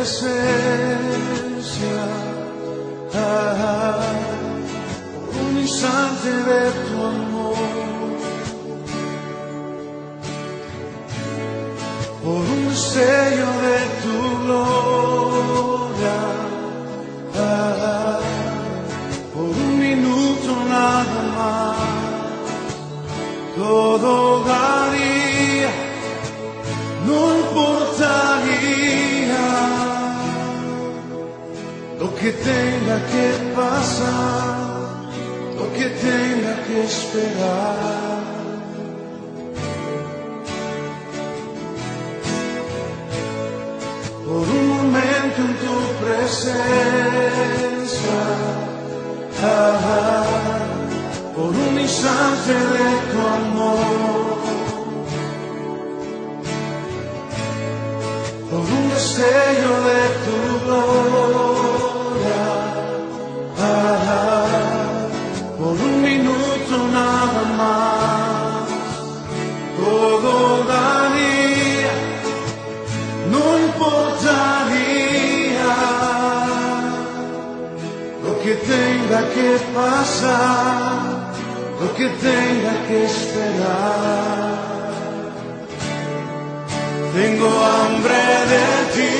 presencia, un instante de tu amor, por un sello de tu gloria, por un minuto nada más, todo daría, no importaría lo que tenga que pasar, lo que tenga que esperar. Por un momento en tu presencia, por un instante de tu amor, por un destello de tu gloria, por un minuto nada más, todo daría, no importaría lo que tenga que pasar, lo que tenga que esperar. Tengo hambre de ti,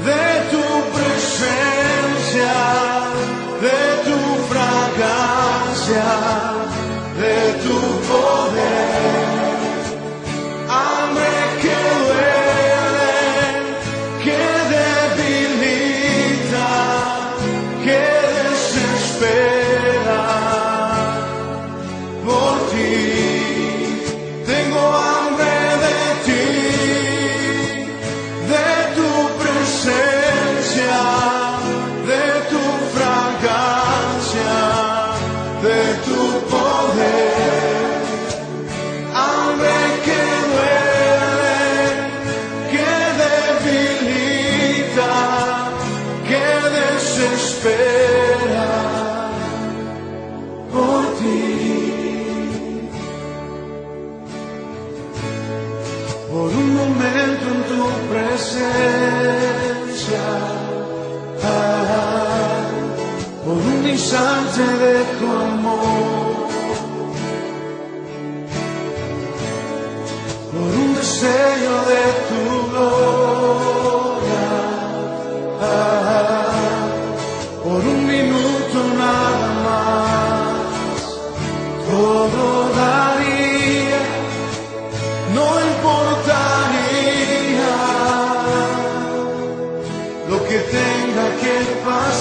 de tu presencia, de tu fragancia, de tu poder. Hambre que duele, que debilita, que desespera por ti. Tengo hambre de ti, de tu presencia, de tu fragancia, de tu poder. Hambre que duele, que debilita, que desespera por ti. Por un momento en tu presencia, por un instante de tu amor, por un deseo de tu gloria, por un minuto nada más, todo daría, no importaría lo que tenga que pasar.